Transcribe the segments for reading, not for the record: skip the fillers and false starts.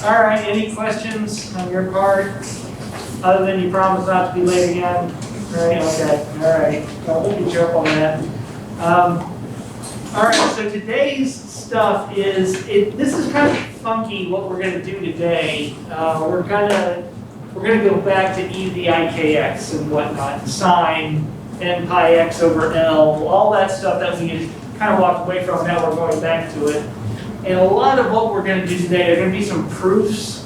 All right, any questions on your part? Other than you promise not to be late again? Right, okay, all right. Well, we'll be careful on that. All right, so today's stuff is, this is kind of funky what we're gonna do today. We're gonna go back to e to the ikx and whatnot, sine n pi x over L, all that stuff that we kind of walked away from, now we're going back to it. And a lot of what we're going to do today are going to be some proofs,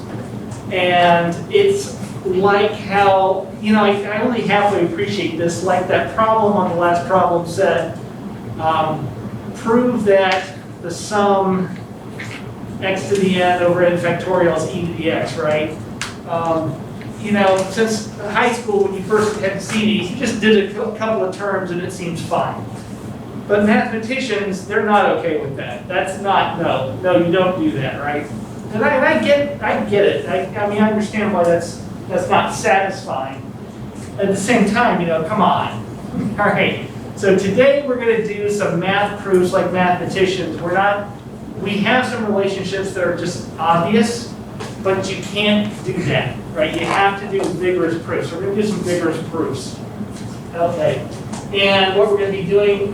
and it's like how, I only halfway appreciate this, like that problem on the last problem set, prove that the sum x to the n over n factorial is e to the x, right? Since high school, when you first had to see these, you just did a couple of terms and it seems fine. But mathematicians, they're not okay with that. That's not, no, you don't do that, right? And I get it. I mean, I understand why that's not satisfying. At the same time, come on. All right, so today we're gonna do some math proofs like mathematicians. We have some relationships that are just obvious, but you can't do that, right? You have to do vigorous proofs. So we're gonna do some vigorous proofs. Okay. And what we're going to be doing,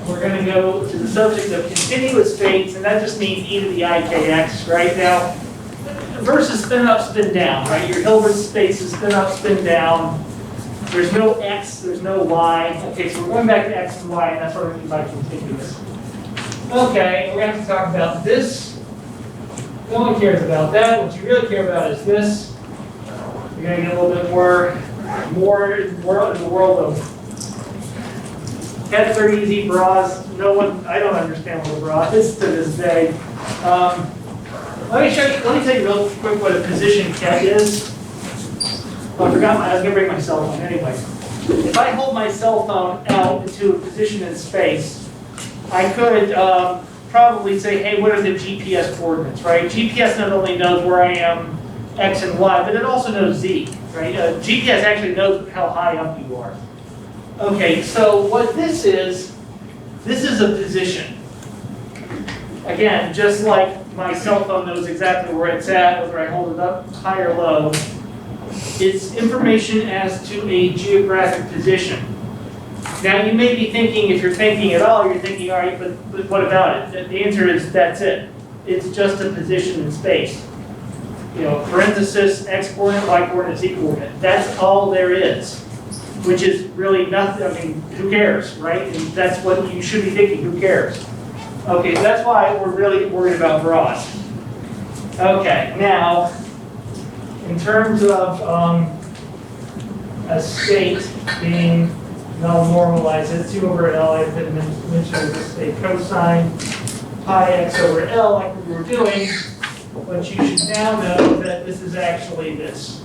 we're going to go to the subject of continuous states, and that just means e to the ikx, right? Now, versus spin up, spin down, right? Your Hilbert space is spin up, spin down. There's no x, there's no y. Okay, so we're going back to x and y, and that's what I mean by continuous. Okay, we're going to have to talk about this. No one cares about that. What you really care about is this. You're going to get a little bit more in the world of cats are easy, bras. No one, I don't understand what a bra is to this day. Let me tell you real quick what a position cat is. Oh, I forgot, I was going to bring my cell phone anyway. If I hold my cell phone out into a position in space, I could probably say, hey, what are the GPS coordinates, right? GPS not only knows where I am, X and Y, but it also knows Z, right? GPS actually knows how high up you are. Okay, so what this is a position. Again, just like my cell phone knows exactly where it's at, whether I hold it up high or low, it's information as to a geographic position. Now you may be thinking, if you're thinking at all, you're thinking, all right, but what about it? The answer is that's it. It's just a position in space. Parenthesis, x coordinate, y coordinate, z coordinate. That's all there is, which is really nothing. I mean, who cares, right? And that's what you should be thinking, who cares? Okay, so that's why we're really worried about bras. Okay, now, in terms of a state being, I'll normalize it, 2 over L, I've been mentioning this state cosine pi x over L like we were doing. But you should now know that this is actually this.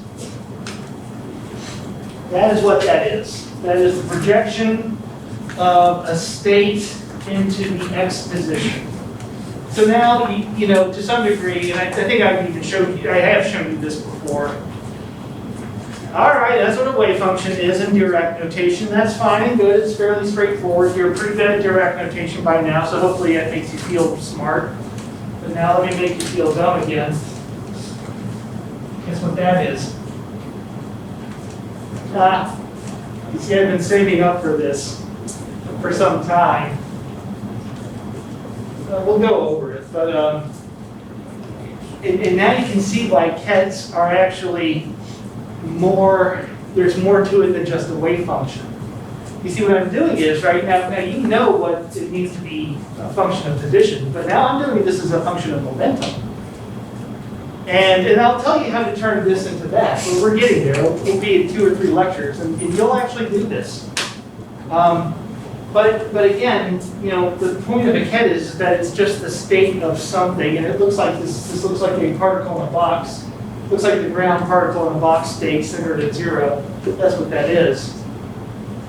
That is what that is. That is the projection of a state into the x position. So now, to some degree, and I think I've even showed you, I have shown you this before. All right, that's what a wave function is in Dirac notation. That's fine and good. It's fairly straightforward. You're pretty good at Dirac notation by now, so hopefully that makes you feel smart. But now let me make you feel dumb again. Guess what that is? You see, I've been saving up for this for some time. We'll go over it, but and now you can see why kets are actually there's more to it than just a wave function. You see what I'm doing is, right, now you know what it means to be a function of position, but now I'm doing this as a function of momentum. And I'll tell you how to turn this into that. Well, we're getting there. We'll be in 2 or 3 lectures, and you'll actually do this. But again, the point of a ket is that it's just the state of something, and it looks like this looks like a particle in a box. Looks like the ground particle in a box state centered at 0. That's what that is.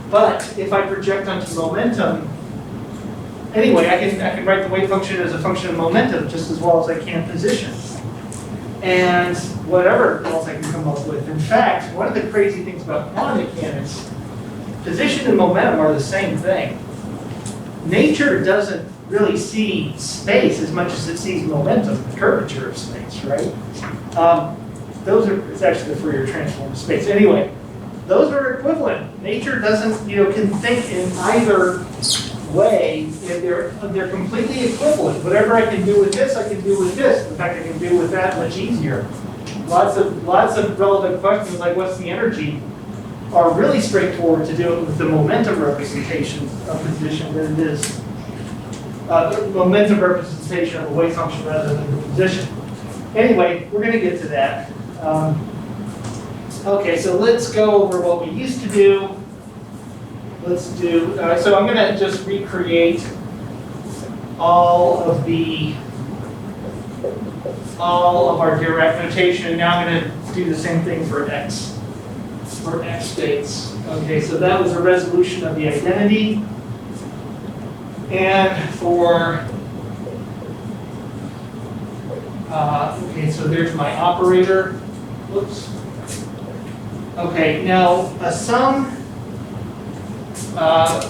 But if I project onto momentum, anyway, I can write the wave function as a function of momentum just as well as I can position. And whatever else I can come up with. In fact, one of the crazy things about quantum mechanics, position and momentum are the same thing. nature doesn't really see space as much as it sees momentum, the curvature of space, right? Those are, it's actually the Fourier transform of space. Anyway, those are equivalent. Nature doesn't, can think in either way. They're completely equivalent. Whatever I can do with this, I can do with this. In fact, I can do with that much easier. Lots of relevant questions like what's the energy are really straightforward to do it with the momentum representation of position than it is the momentum representation of a wave function rather than the position. Anyway, we're going to get to that. Okay, so let's go over what we used to do. Let's do, so I'm going to just recreate all of our Dirac notation. Now I'm going to do the same thing for x states. Okay, so that was a resolution of the identity. And for, okay, so there's my operator. Whoops. Okay, now a sum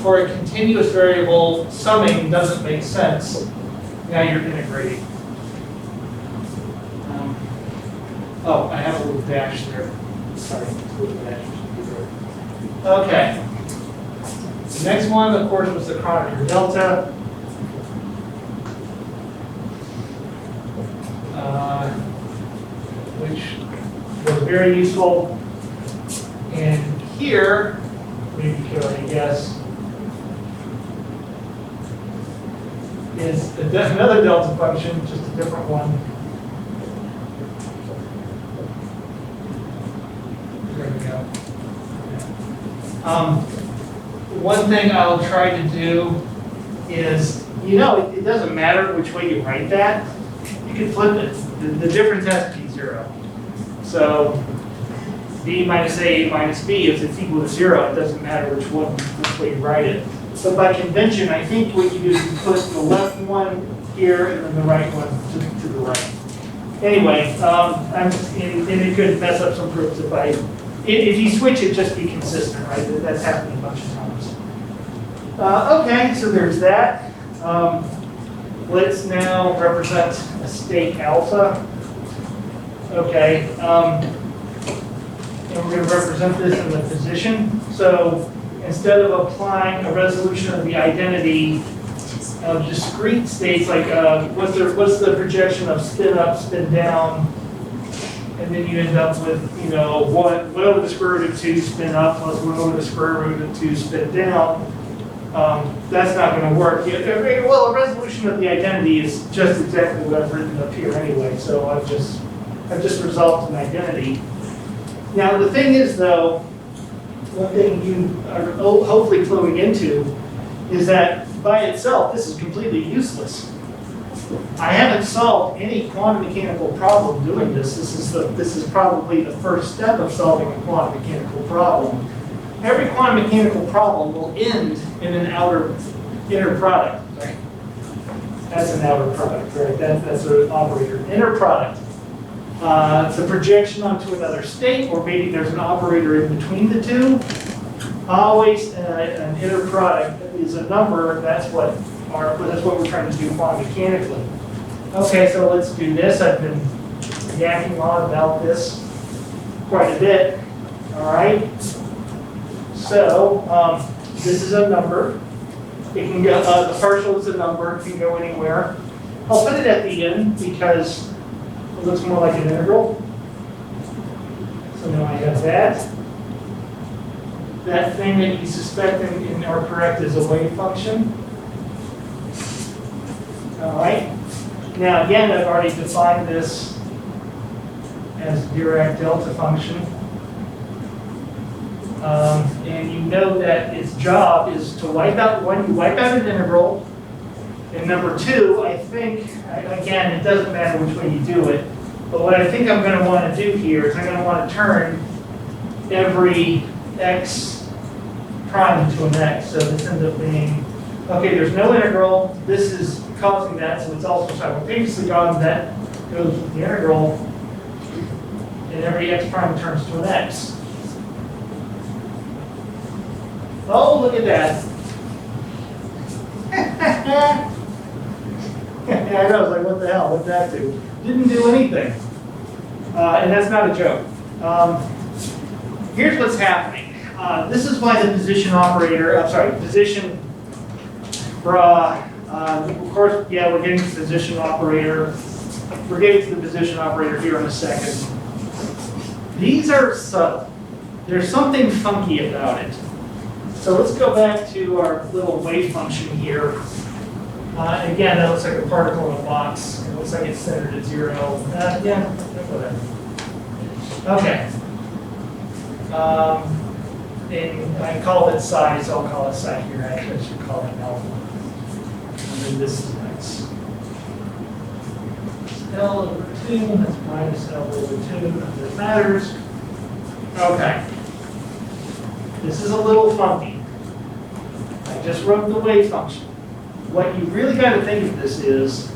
for a continuous variable, summing doesn't make sense. Now you're integrating. Oh, I have a little dash there. Sorry, a little dash. Okay. The next one, of course, was the Kronecker delta. Which was very useful. And here, maybe you could already guess, is another delta function, just a different one. There we go. One thing I'll try to do is, it doesn't matter which way you write that. You can flip it. The difference has to be 0. So b minus a minus b, if it's equal to 0, it doesn't matter which way you write it. So by convention, I think what you do is you put the left one here and then the right one to the right. Anyway, and it could mess up some proofs if you switch it, just be consistent, right? That's happened a bunch of times. Okay, so there's that. Let's now represent a state alpha. Okay, and we're going to represent this in the position. So instead of applying a resolution of the identity of discrete states, like what's the projection of spin up, spin down, and then you end up with, 1 over the square root of 2 spin up plus 1 over the square root of 2 spin down. That's not going to work. Well, a resolution of the identity is just exactly what I've written up here anyway. So I've just resolved an identity. Now the thing is, though, one thing you are hopefully cluing into is that by itself this is completely useless. I haven't solved any quantum mechanical problem doing this. This is probably the first step of solving a quantum mechanical problem. Every quantum mechanical problem will end in an inner product. Right? That's an outer product, right? That's an operator. Inner product. It's a projection onto another state, or maybe there's an operator in between the two. Always an inner product is a number. That's what we're trying to do quantum mechanically. Okay, so let's do this. I've been yakking on about this quite a bit. All right. So this is a number. It can go. The partial is a number. It can go anywhere. I'll put it at the end because it looks more like an integral. So now I have that. That thing that you suspect and are correct is a wave function. All right. Now again, I've already defined this as Dirac delta function. And you know that its job is to wipe out an integral. And number 2, I think, again, it doesn't matter which way you do it, but what I think I'm going to want to do here is I'm going to want to turn every x prime into an x. So this ends up being, okay, there's no integral. This is causing that, so it's also simultaneously causing that. Goes with the integral, and every x prime turns to an x. Oh, look at that. Yeah, I know, I was like, what the hell, what'd that do? Didn't do anything. And that's not a joke. Here's what's happening. This is why the position operator, position, of course, yeah, we're getting to the position operator. We're getting to the position operator here in a second. These are subtle. There's something funky about it. So let's go back to our little wave function here. Again, that looks like a particle in a box. It looks like it's centered at 0. Yeah, whatever. Okay. And I call it psi, so I'll call it psi here. Actually, I should call it alpha. And then this is x. L over 2, that's minus L over 2, none of this matters. Okay. This is a little funky. I just wrote the wave function. What you really got to think of this is,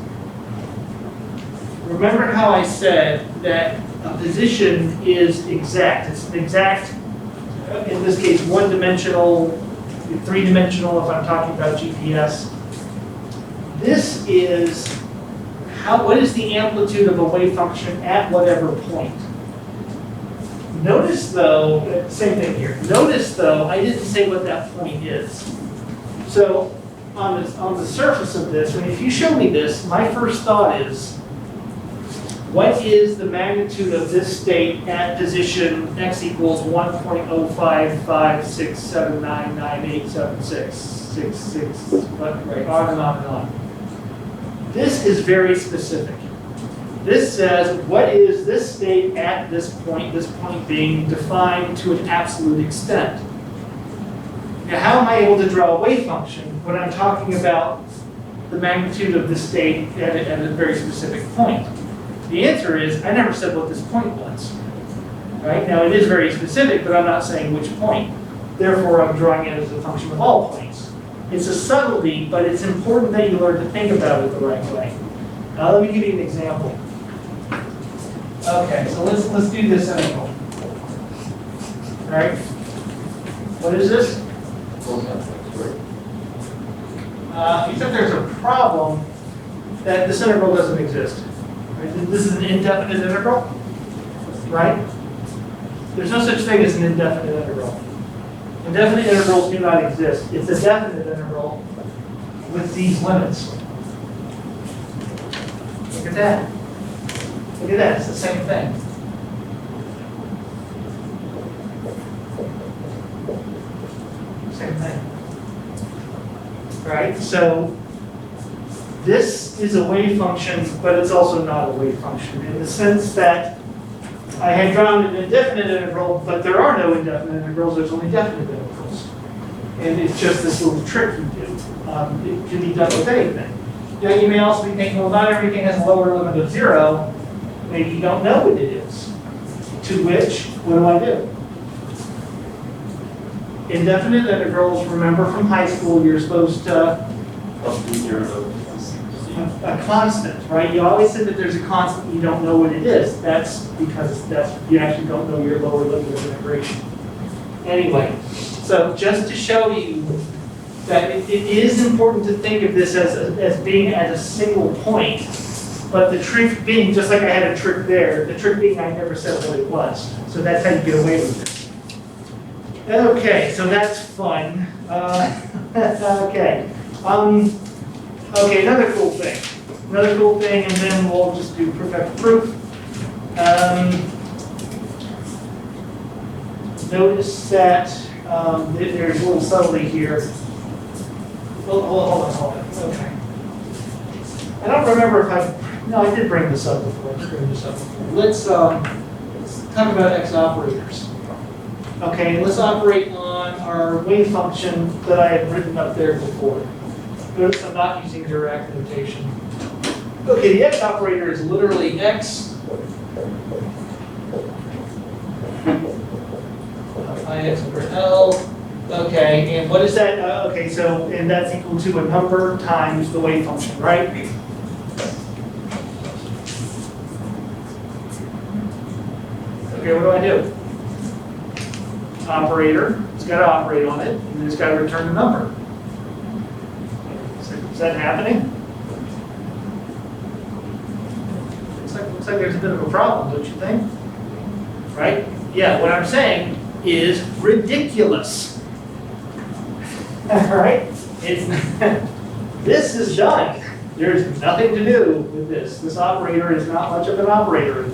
remember how I said that a position is exact. It's an exact, in this case, one-dimensional, three-dimensional if I'm talking about GPS. This is what is the amplitude of a wave function at whatever point. Notice though, same thing here. Notice though, I didn't say what that point is. So on the surface of this, if you show me this, my first thought is, what is the magnitude of this state at position x equals 1.0555679987666, right, on and on and on. This is very specific. This says, what is this state at this point being defined to an absolute extent. Now, how am I able to draw a wave function when I'm talking about the magnitude of the state at a very specific point? The answer is, I never said what this point was. Right? Now, it is very specific, but I'm not saying which point. Therefore, I'm drawing it as a function of all points. It's a subtlety, but it's important that you learn to think about it the right way. Now, let me give you an example. Okay, so let's do this interval. All right? What is this? Except there's a problem that this integral doesn't exist. Right? This is an indefinite integral, right? There's no such thing as an indefinite integral. Indefinite integrals do not exist. It's a definite integral with these limits. Look at that. Look at that, it's the same thing. Same thing. Right? So this is a wave function, but it's also not a wave function in the sense that I had drawn an indefinite integral, but there are no indefinite integrals, there's only definite integrals. And it's just this little trick you do. It can be done with anything. Now, you may also be thinking, well, not everything has a lower limit of 0. Maybe you don't know what it is. To which, what do I do? Indefinite integrals, remember from high school, you're supposed to a constant, right? You always say that there's a constant, you don't know what it is. That's because you actually don't know your lower limit of integration. Anyway, so just to show you that it is important to think of this as being at a single point, but the trick being, just like I had a trick there, the trick being I never said what it was. So that's how you get away with it. Okay, so that's fun. Okay. Okay, another cool thing. Another cool thing, and then we'll just do proof after proof. Notice that there's a little subtlety here. Hold on. Okay. I don't remember if no, I did bring this up before. Let's talk about X operators. Okay, let's operate on our wave function that I had written up there before. Notice I'm not using direct notation. Okay, the X operator is literally X. Ix over L. Okay, and what is that? Okay, so, and that's equal to a number times the wave function, right? Okay, what do I do? Operator, it's got to operate on it, and it's got to return a number. that happening? Looks like there's a bit of a problem, don't you think? Right? Yeah, what I'm saying is ridiculous. All right? It's this is done. There's nothing to do with this. This operator is not much of an operator.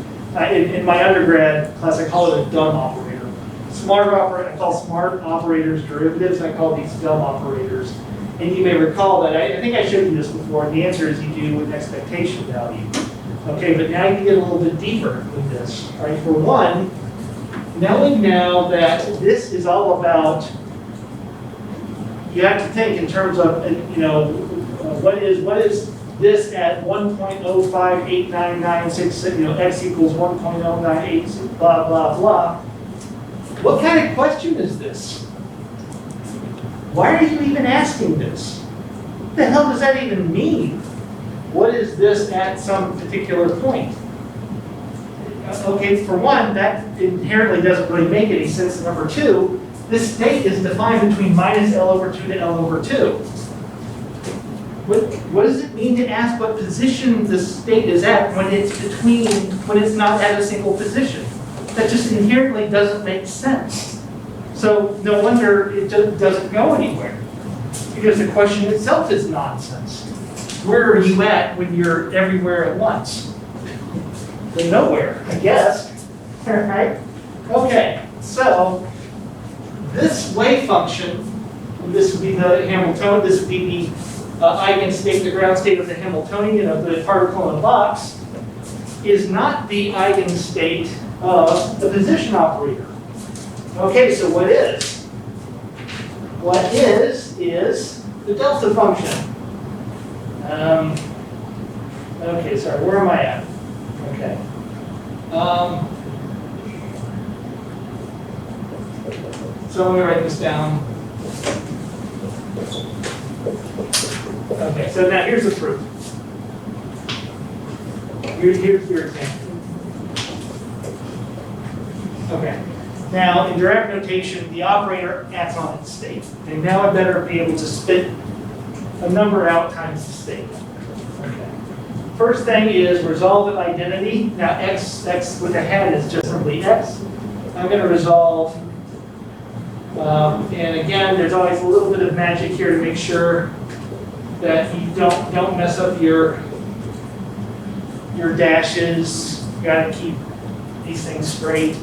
In my undergrad class, I call it a dumb operator. I call smart operators derivatives, and I call these dumb operators. And you may recall that I think I showed you this before, and the answer is you do with expectation value. Okay, but now you can get a little bit deeper with this. All right, for one, knowing now that this is all about, you have to think in terms of, what is this at 1.0589966, x equals 1.098, blah, blah, blah. What kind of question is this? Why are you even asking this? What the hell does that even mean? What is this at some particular point? Okay, for one, that inherently doesn't really make any sense. Number two, this state is defined between minus L over 2 to L over 2. What does it mean to ask what position the state is at when it's not at a single position? That just inherently doesn't make sense. So no wonder it just doesn't go anywhere, because the question itself is nonsense. Where are you at when you're everywhere at once? Well, nowhere, I guess. All right? Okay, so this wave function, this would be the Hamiltonian, this would be the eigenstate, the ground state of the Hamiltonian of the particle in a box, is not the eigenstate of the position operator. Okay, so what is? What is the delta function. Okay, sorry, where am I at? Okay. So let me write this down. Okay, so now here's the proof. Here's your example. Okay. Now, in direct notation, the operator acts on its state. And now I better be able to spit a number out times the state. Okay. First thing is resolve an identity. Now, x with a hat is just simply x. I'm going to resolve. And again, there's always a little bit of magic here to make sure that you don't mess up your dashes. You got to keep these things straight.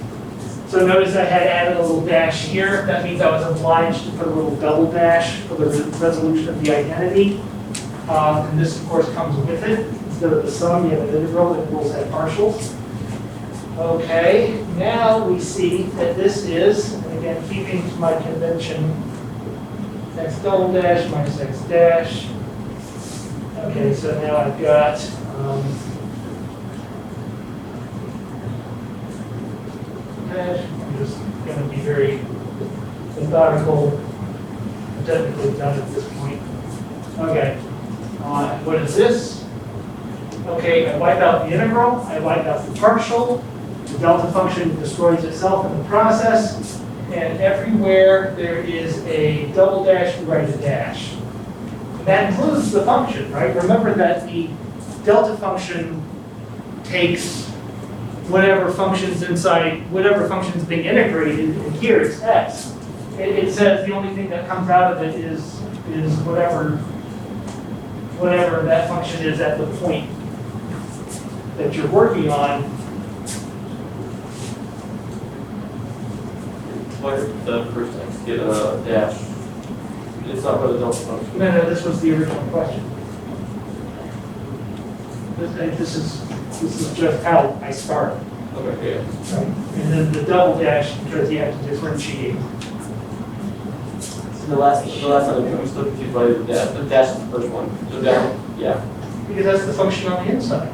So notice I had added a little dash here. That means I was obliged to put a little double dash for the resolution of the identity. And this, of course, comes with it. Instead of the sum, you have an integral. Integrals have partials. Okay, now we see that this is, and again, keeping to my convention, x double dash minus x dash. Okay, so now I've got I'm just going to be very methodical, technically done at this point. Okay, what is this? Okay, I wipe out the integral, I wipe out the partial, the delta function destroys itself in the process, and everywhere there is a double dash, we write a dash. And that includes the function, right? Remember that the delta function takes whatever functions inside, whatever functions being integrated, and here it's x. It says the only thing that comes out of it is whatever that function is at the point that you're working on. Why did the first x get a dash? It's not for the delta function. No, this was the original question. This is just how I started. Okay, yeah. Right? And then the double dash, because you have to differentiate. So the last time I'm still confused by the dash. The dash is the first one. So down, yeah. Because that's the function on the inside.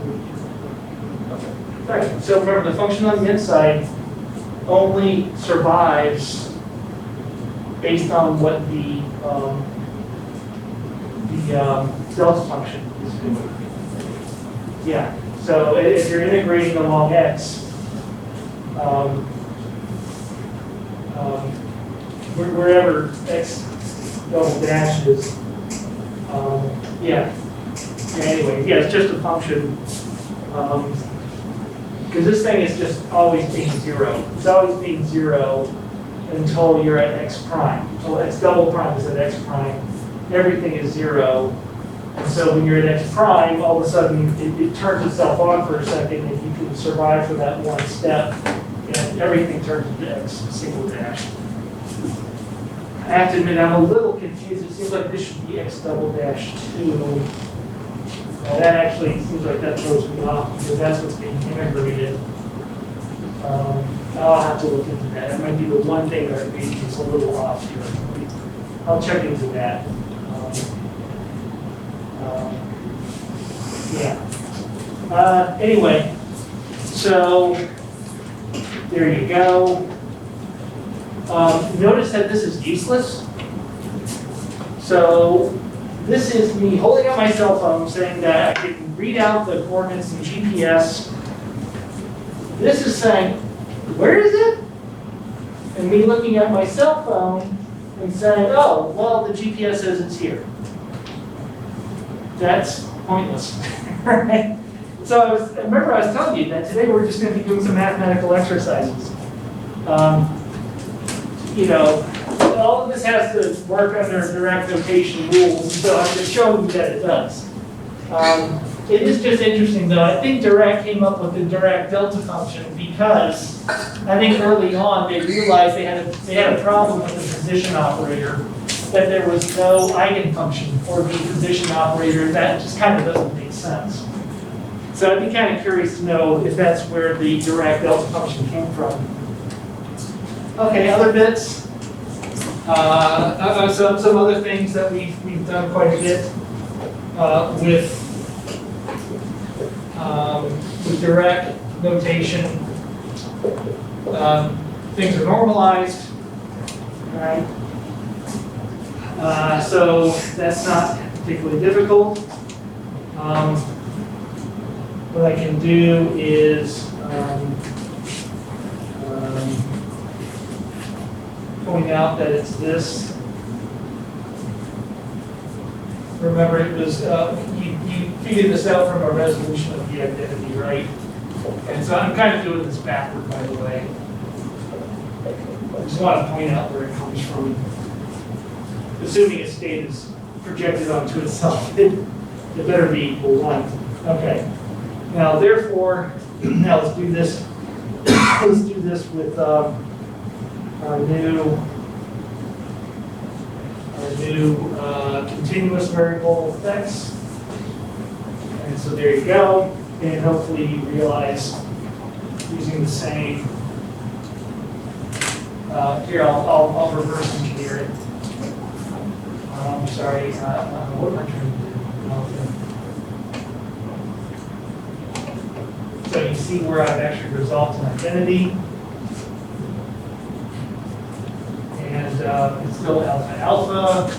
Okay. Right. So remember, the function on the inside only survives based on what the delta function is doing. Yeah. So if you're integrating along x, wherever x double dash is, Yeah. Yeah, anyway, yeah, it's just a function. Because this thing is just always being 0. It's always being 0 until you're at x prime. Until x double prime is at x prime. Everything is 0. And so when you're at x prime, all of a sudden it turns itself on for a second, and you can survive for that one step, and everything turns into x single dash. I have to admit, I'm a little confused. It seems like this should be x double dash 2. That actually seems like that throws me off because that's what's being integrated. I'll have to look into that. That might be the one thing that maybe is a little off here. I'll check into that. Yeah. Anyway, so there you go. Notice that this is useless. So this is me holding up my cell phone saying that I can read out the coordinates in GPS. This is saying, where is it? And me looking at my cell phone and saying, oh, well, the GPS says it's here. That's pointless, right? So I remember I was telling you that today we're just going to be doing some mathematical exercises. You know, all of this has to work under direct notation rules, so I'm just showing you that it does. It is just interesting, though. I think Dirac came up with the Dirac delta function because I think early on they realized they had a problem with the position operator, that there was no eigenfunction for the position operator. That just kind of doesn't make sense. So I'd be kind of curious to know if that's where the Dirac delta function came from. Okay, other bits. Some other things that we've done quite a bit with Dirac notation. Things are normalized, right? So that's not particularly difficult. What I can do is point out that it's this. Remember, it was you figured this out from a resolution of the identity, right? And so I'm kind of doing this backward, by the way. I just want to point out where it comes from. Assuming a state is projected onto itself, it better be equal 1. Okay. Now, therefore, now let's do this. Let's do this with our new continuous variable x. And so there you go. And hopefully you realize using the same. Here, I'll reverse engineer it. I'm sorry. What am I trying to do? So you see where I've actually resolved an identity. And it's still alpha alpha.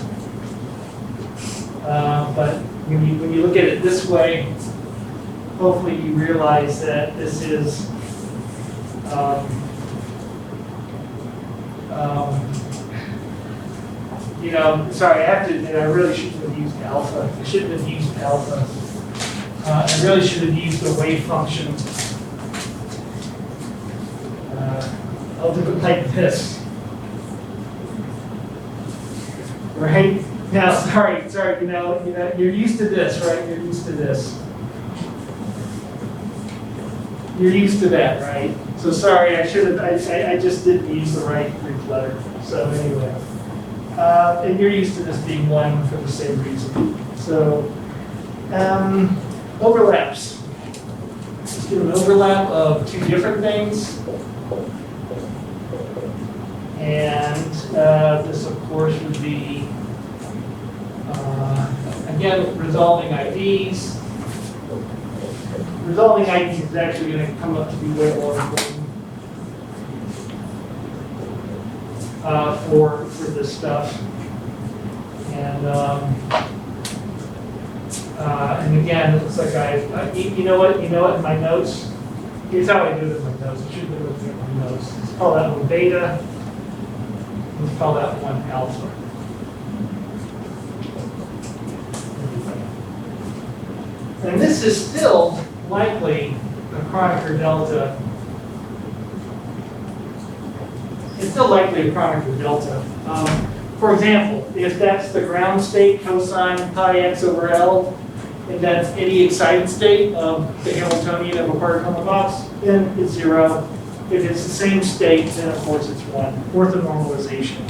But when you look at it this way, hopefully you realize that this is you know, sorry, I have to admit, I really shouldn't have used alpha. I shouldn't have used alpha. I really should have used the wave function. I'll do it like this. Right? Now, sorry, you know, you're used to this, right? You're used to this. You're used to that, right? So sorry, I should have, I just didn't use the right Greek letter. So anyway. And you're used to this being 1 for the same reason. So, overlaps. Let's do an overlap of 2 different things. And this, of course, would be, again, resolving IDs. Resolving IDs is actually going to come up to be way more important for this stuff. And again, it looks like you know what, in my notes, here's how I do it in my notes. I should do it in my notes. Let's call that one beta. Let's call that one alpha. And this is still likely a Kronecker delta. It's still likely a Kronecker delta. For example, if that's the ground state cosine pi x over L, and that's any excited state of the Hamiltonian of a particle in the box, then it's 0. If it's the same state, then of course it's 1. Orthonormalization.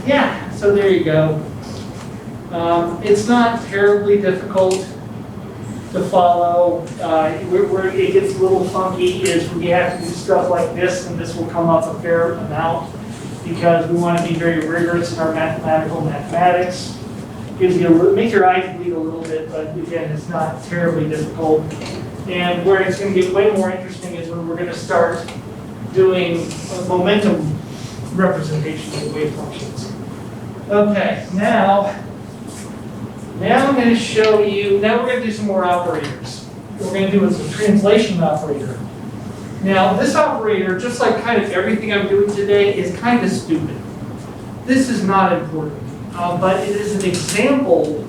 Yeah, so there you go. It's not terribly difficult to follow. Where it gets a little funky is when you have to do stuff like this, and this will come up a fair amount because we want to be very rigorous in our mathematics. Gives you makes your eyes bleed a little bit, but again, it's not terribly difficult. And where it's going to get way more interesting is when we're going to start doing momentum representation of wave functions. Okay, now I'm going to show you, now we're going to do some more operators. What we're going to do is a translation operator. Now, this operator, just like kind of everything I'm doing today, is kind of stupid. This is not important, but it is an example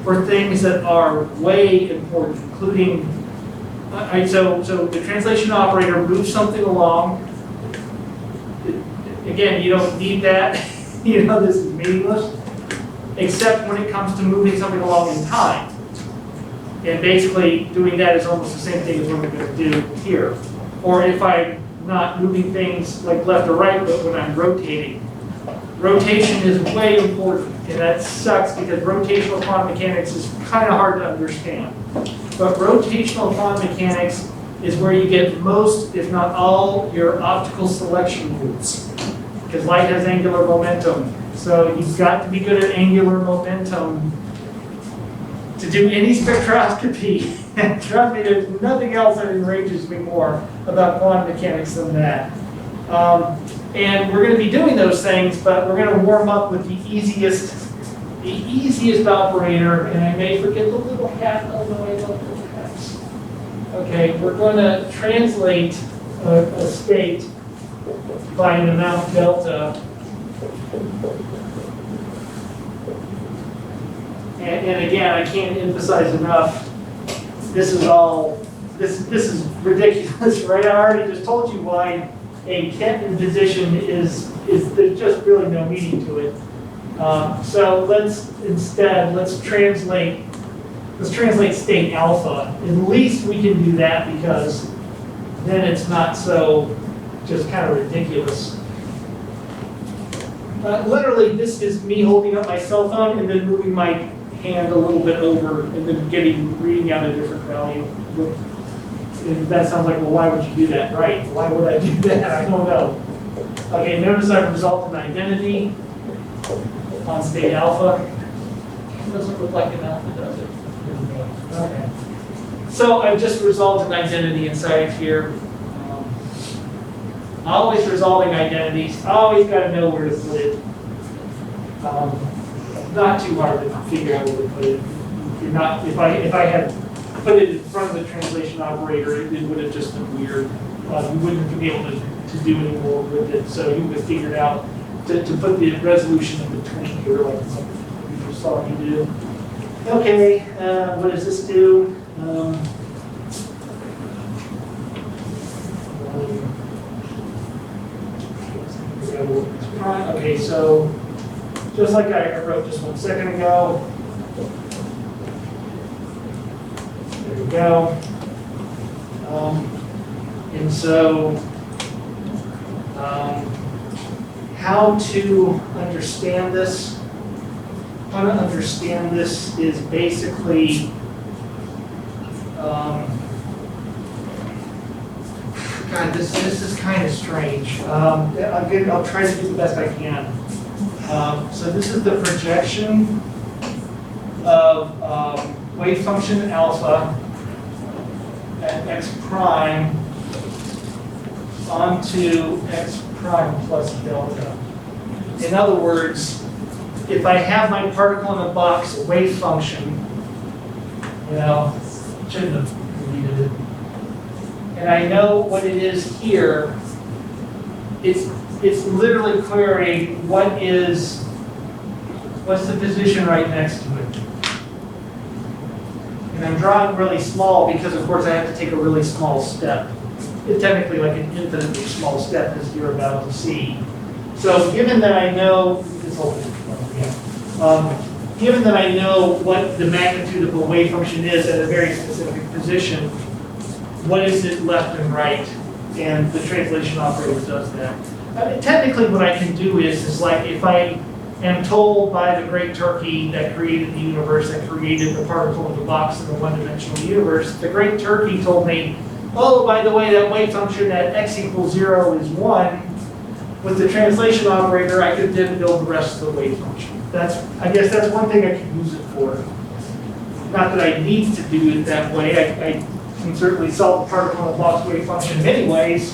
for things that are way important, including, so the translation operator moves something along. Again, you don't need that. You know, this is meaningless, except when it comes to moving something along in time. And basically, doing that is almost the same thing as what we're going to do here. Or if I'm not moving things like left or right, but when I'm rotating. Rotation is way important, and that sucks because rotational quantum mechanics is kind of hard to understand. But rotational quantum mechanics is where you get most, if not all, your optical selection rules. Because light has angular momentum. So you've got to be good at angular momentum to do any spectroscopy. And trust me, there's nothing else that enrages me more about quantum mechanics than that. And we're going to be doing those things, but we're going to warm up with the easiest operator. And I may forget the little hat, although I love little hats. Okay, we're going to translate a state by an amount delta. And again, I can't emphasize enough, this is ridiculous, right? I already just told you why a Kenton position is there's just really no meaning to it. So let's translate state alpha. At least we can do that because then it's not so just kind of ridiculous. Literally, this is me holding up my cell phone and then moving my hand a little bit over and then reading out a different value. And that sounds like, well, why would you do that? Right, why would I do that? I don't know. Okay, notice I've resolved an identity on state alpha. It doesn't look like an alpha, does it? Okay. So I've just resolved an identity inside here. Always resolving identities, always got to know where to put it. Not too hard to figure out where to put it. If I had put it in front of the translation operator, it would have just been weird. You wouldn't be able to do any more with it. So you would have figured out to put the resolution in between here, like you just saw me do. Okay, what does this do? Okay, so just like I wrote just 1 second ago, there we go. And so, how to understand this? How to understand this is basically, God, this is kind of strange. I'll try to do the best I can. So this is the projection of wave function alpha at x prime onto x prime plus delta. In other words, if I have my particle in a box wave function, shouldn't have deleted it. And I know what it is here. It's literally querying what's the position right next to it. And I'm drawing really small because, of course, I have to take a really small step. It's technically like an infinitely small step, as you're about to see. So given that I know, this whole thing, given that I know what the magnitude of a wave function is at a very specific position, what is it left and right? And the translation operator does that. Technically, what I can do is like if I am told by the great turkey that created the universe, that created the particle in the box in the one-dimensional universe, the great turkey told me, oh, by the way, that wave function at x equals 0 is 1. With the translation operator, I could then build the rest of the wave function. I guess that's one thing I can use it for. Not that I need to do it that way. I can certainly solve the particle in the box wave function in many ways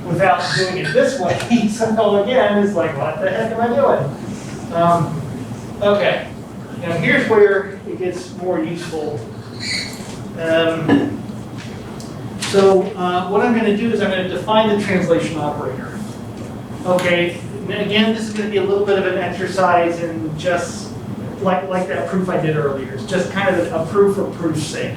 without doing it this way. So again, it's like, what the heck am I doing? Okay, now here's where it gets more useful. So what I'm going to do is I'm going to define the translation operator. Okay, and again, this is going to be a little bit of an exercise in just like that proof I did earlier. It's just kind of a proof for proof's sake.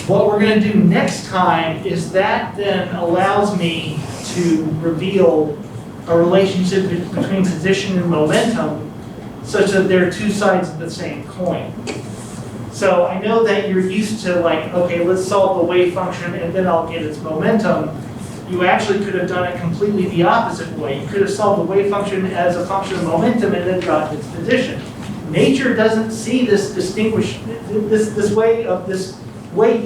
What we're going to do next time is that then allows me to reveal a relationship between position and momentum such that they're two sides of the same coin. So I know that you're used to like, okay, let's solve the wave function and then I'll get its momentum. You actually could have done it completely the opposite way. You could have solved the wave function as a function of momentum and then got its position. Nature doesn't see this this way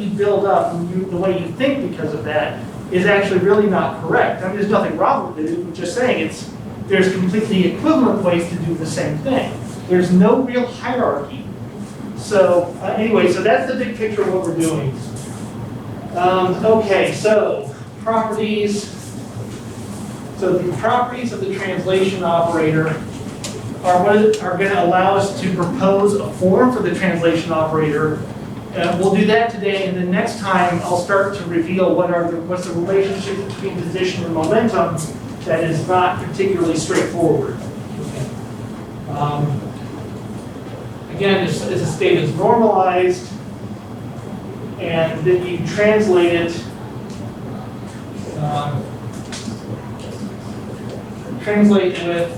you build up and the way you think because of that is actually really not correct. I mean, there's nothing wrong with it. I'm just saying there's completely equivalent ways to do the same thing. There's no real hierarchy. So anyway, so that's the big picture of what we're doing. Okay, so properties. So the properties of the translation operator are going to allow us to propose a form for the translation operator. We'll do that today, and then next time I'll start to reveal what's the relationship between position and momentum that is not particularly straightforward. Again, this is a state is normalized, and then you translate it. Translate with.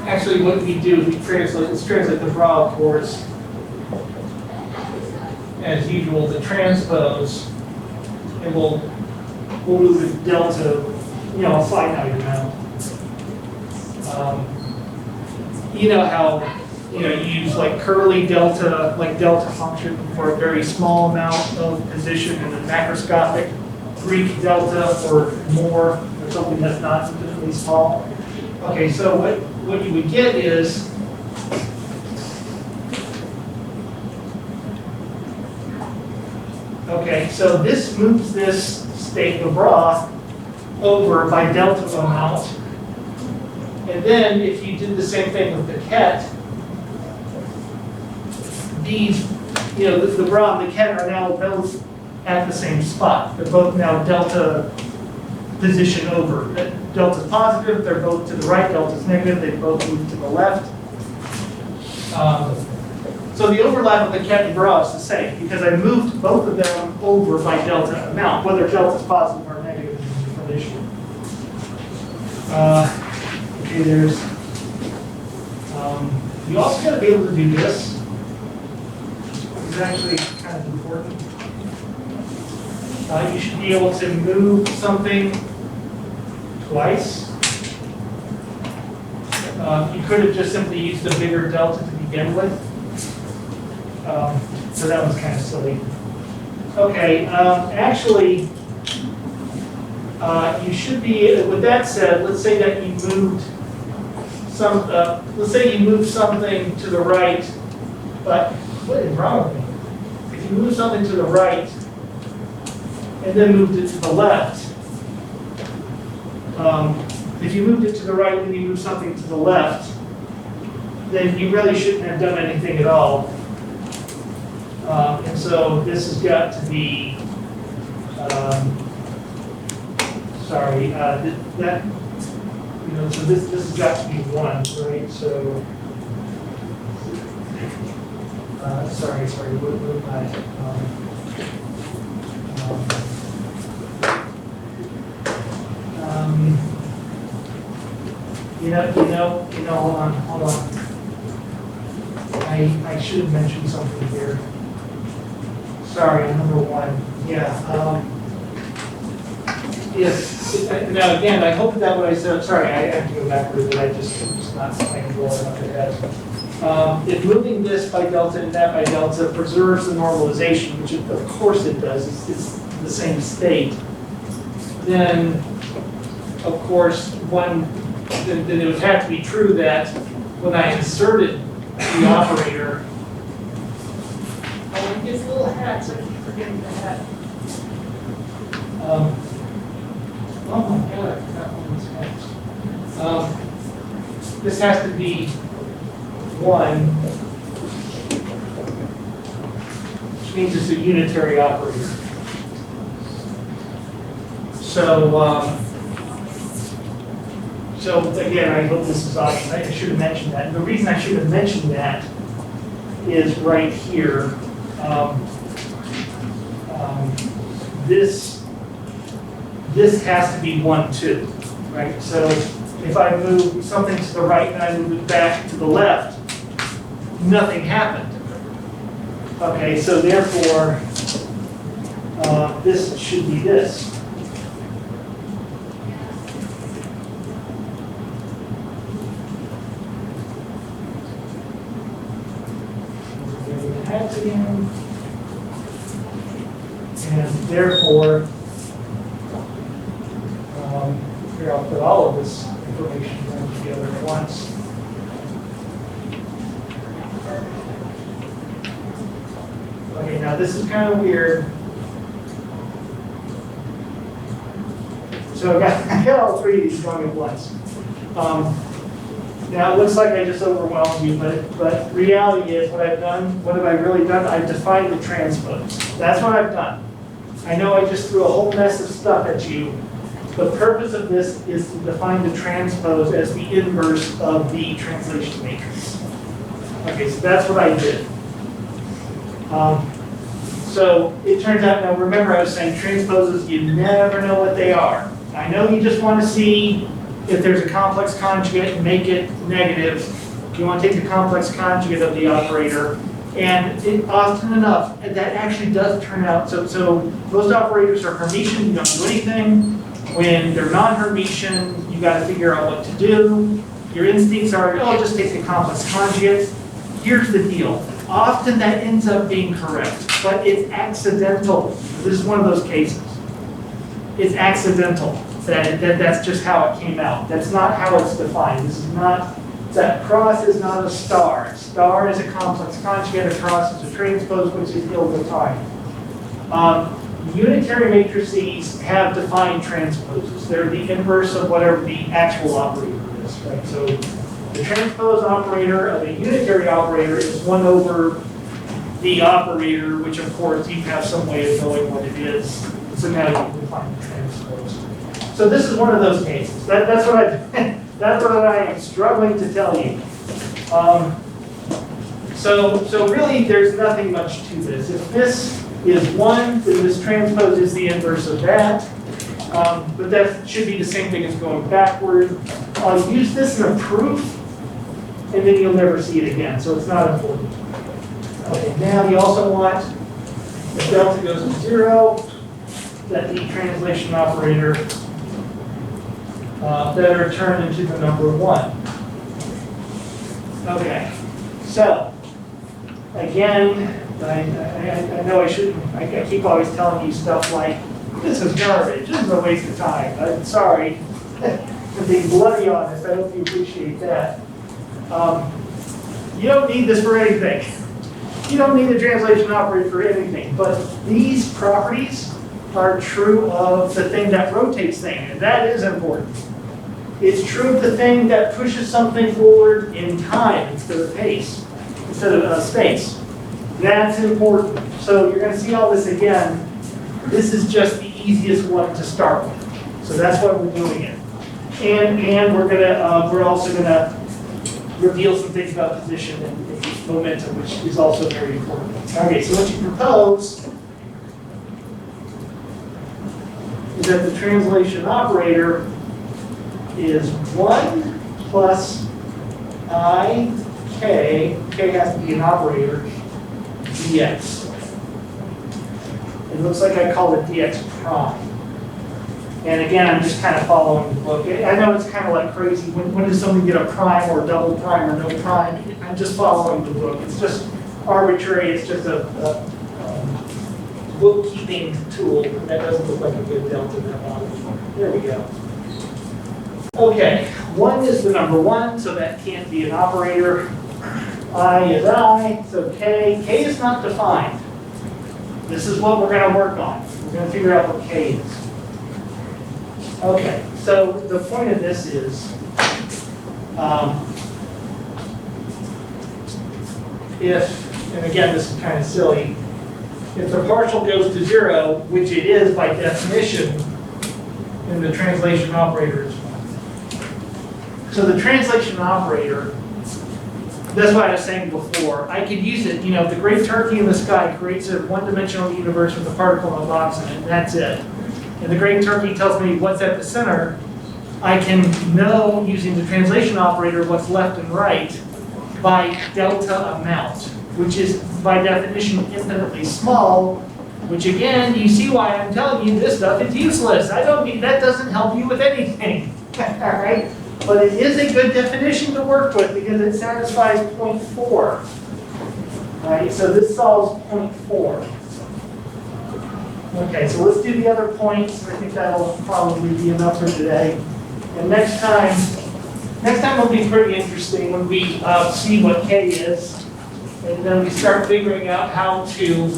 Actually, what we do is let's translate the bra, of course, as usual, the transpose, and we'll move the delta, a finite amount. You know how, you use like curly delta, like delta function for a very small amount of position and a macroscopic Greek delta for more, or something that's not infinitely small. Okay, so what you would get is okay, so this moves this state of bra over by delta amount. And then if you did the same thing with the ket, these, the bra and the ket are now both at the same spot. They're both now delta position over. Delta's positive, they're both to the right, delta's negative, they both move to the left. So the overlap of the ket and bra is the same because I moved both of them over by delta amount. Whether delta's positive or negative is a different issue. Okay, there's, you also got to be able to do this. It's actually kind of important. You should be able to move something twice. You could have just simply used the bigger delta to begin with. So that was kind of silly. Okay, actually, you should be, with that said, let's say that you moved let's say you move something to the right, but what is wrong with me? If you move something to the right and then moved it to the left, if you moved it to the right and you move something to the left, then you really shouldn't have done anything at all. And so this has got to be, so this has got to be 1, right? So sorry, what am I? Hold on. I should have mentioned something here. Sorry, number one. Yeah. Yes. Now again, I hope that what I said. Sorry, I have to go backwards, but I'm just not saying well enough ahead. If moving this by delta and that by delta preserves the normalization, which of course it does, it's the same state, then of course then it would have to be true that when I inserted the operator, oh, it gets little hats, I keep forgetting the hat. Oh my God, I forgot one of these hats. This has to be 1, which means it's a unitary operator. So again, I hope this is obvious. I should have mentioned that. And the reason I should have mentioned that is right here. This has to be 1, 2, right? So if I move something to the right and I move it back to the left, nothing happened. Okay, so therefore, this should be this. Again. And therefore, here I'll put all of this information together at once. Okay, now this is kind of weird. So I got all 3 of these going at once. Now, it looks like I just overwhelmed you, but reality is what I've done, what have I really done? I've defined the transpose. That's what I've done. I know I just threw a whole mess of stuff at you. The purpose of this is to define the transpose as the inverse of the translation matrix. Okay, so that's what I did. So it turns out, now remember I was saying transposes, you never know what they are. I know you just want to see if there's a complex conjugate and make it negative. You want to take the complex conjugate of the operator. And often enough, that actually does turn out, so most operators are Hermitian, you don't do anything. When they're non-Hermitian, you got to figure out what to do. Your instincts are, oh, just take the complex conjugate. Here's the deal. Often that ends up being correct, but it's accidental. This is one of those cases. It's accidental. That's just how it came out. That's not how it's defined. This is not, that cross is not a star. A star is a complex conjugate. A cross is a transpose, which is ill-defined. Unitary matrices have defined transposes. They're the inverse of whatever the actual operator is, right? So the transpose operator of a unitary operator is 1 over the operator, which of course you have some way of knowing what it is. So now you can define the transpose. So this is one of those cases. That's what I am struggling to tell you. So really, there's nothing much to this. If this is 1, then this transpose is the inverse of that. But that should be the same thing as going backward. I'll use this in a proof, and then you'll never see it again. So it's not important. Okay. Now you also want if delta goes to 0, that the translation operator better turn into the number 1. Okay, so again, I know I shouldn't, I keep always telling you stuff like, this is garbage, this is a waste of time. I'm sorry to be bloody honest, I hope you appreciate that. You don't need this for anything. You don't need a translation operator for anything, but these properties are true of the thing that rotates things, and that is important. It's true of the thing that pushes something forward in time instead of pace, instead of space. That's important. So you're going to see all this again. This is just the easiest one to start with. So that's why we're doing it. And we're also gonna reveal some things about position and momentum, which is also very important. Okay, so what you propose is that the translation operator is 1 plus I, k has to be an operator, dx. It looks like I called it dx prime. And again, I'm just kind of following the book. I know it's kind of like crazy. When does somebody get a prime or double prime or no prime? I'm just following the book. It's just arbitrary. It's just a bookkeeping tool. That doesn't look like a good delta in that model. There we go. Okay, 1 is the number 1, so that can't be an operator. I is I, so k. K is not defined. This is what we're going to work on. We're going to figure out what k is. Okay, so the point of this is, if, and again, this is kind of silly, if the partial goes to 0, which it is by definition, then the translation operator is 1. So the translation operator, that's what I was saying before. I could use it, you know, the great turkey in the sky creates a one-dimensional universe with a particle in a box in it, and that's it. And the great turkey tells me what's at the center. I can know, using the translation operator, what's left and right by delta amount, which is by definition infinitely small, which again, you see why I'm telling you this stuff is useless. I don't need, that doesn't help you with anything, all right? But it is a good definition to work with because it satisfies 0.4, right? So this solves 0.4. Okay, so let's do the other points. I think that'll probably be enough for today. And next time will be pretty interesting when we see what k is, and then we start figuring out how to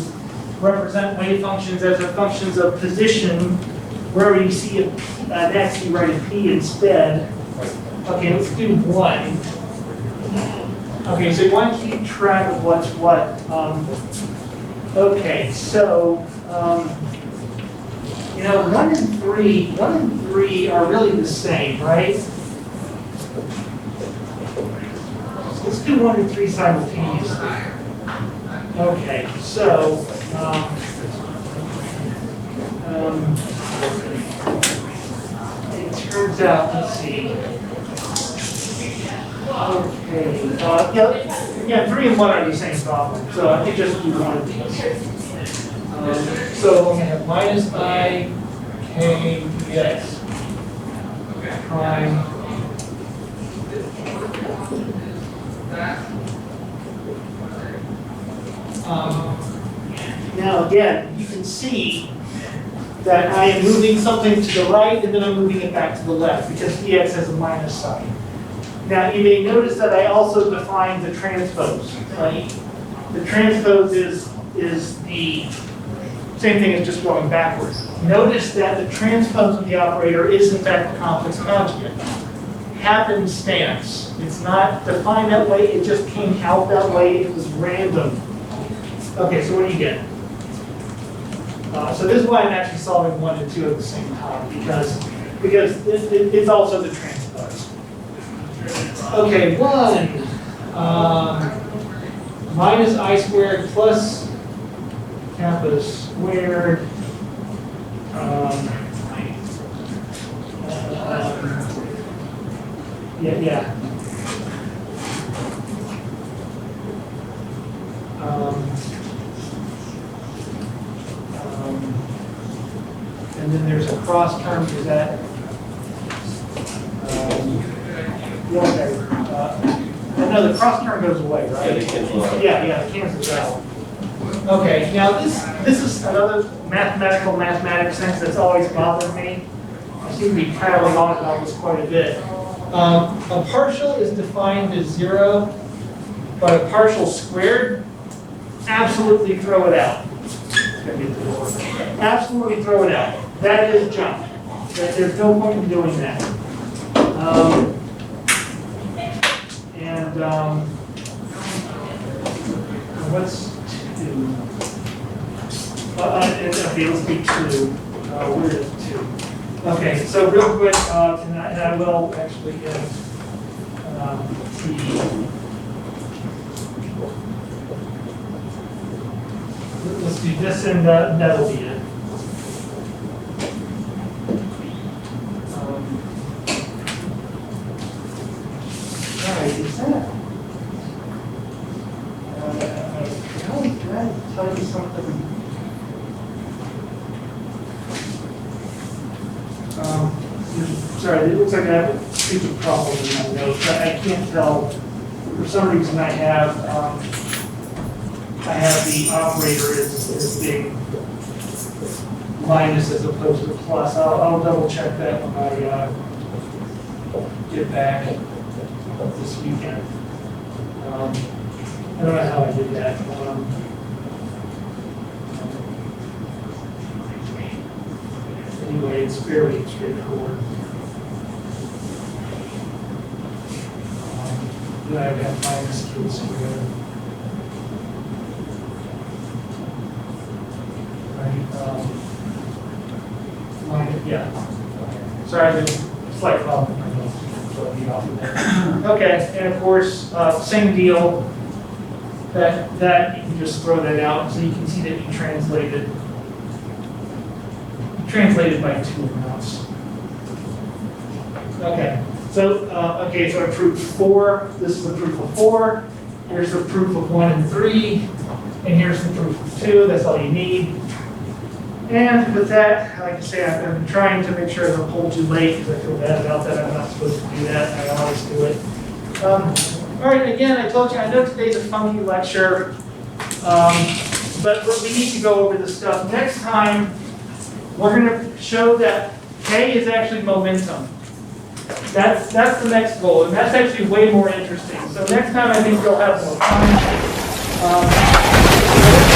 represent wave functions as a functions of position, where you see an x, you write a p instead. Okay, let's do 1. Okay, so you want to keep track of what's what. Okay, so you know, 1 and 3 are really the same, right? Let's do 1 and 3 simultaneously. Okay, so it turns out, let's see. Okay, yeah, 3 and 1 are the same problem, so I think just do 1 of these. So I'm going to have minus I, k, dx prime. Now again, you can see that I am moving something to the right and then I'm moving it back to the left because dx has a minus sign. Now you may notice that I also defined the transpose, right? The transpose is the same thing as just going backwards. Notice that the transpose of the operator is in fact a complex conjugate. Happenstance. It's not defined that way, it just came out that way, it was random. Okay, so what do you get? So this is why I'm actually solving 1 and 2 at the same time, because it's also the transpose. Okay, 1 minus I squared plus kappa squared yeah. And then there's a cross term to that. No, the cross term goes away, right? Yeah, it cancels out. Okay, now this is another mathematics sense that's always bothered me. I seem to be prattling on about this quite a bit. A partial is defined as 0, but a partial squared, absolutely throw it out. Absolutely throw it out. That is junk. There's no point in doing that. What's 2? Okay, let's be 2. Where is 2? Okay, so real quick, and I will actually Let's do this and that'll be it. All right, is that? Can I tell you something? Sorry, it looks like I have a stupid problem in my notes. I can't tell. For some reason, I have the operator as being minus as opposed to plus. I'll double check that when I get back this weekend. I don't know how I did that. Anyway, it's fairly straightforward. Then I've got minus kids here. Right, minus, yeah. Sorry, there's a slight problem with my notes, so I'll be off of there. Okay, and of course, same deal. That you can just throw that out so you can see that you translated by 2 amounts. Okay, so so I proved 4. This is the proof of 4. Here's the proof of 1 and 3, and here's the proof of 2. That's all you need. And with that, like I say, I've been trying to make sure I don't hold you late because I feel bad about that. I'm not supposed to do that. I always do it. All right, again, I told you, I know today's a funky lecture, but we need to go over this stuff. Next time, we're going to show that K is actually momentum. That's the next goal, and that's actually way more interesting. So next time, I think we'll have more fun.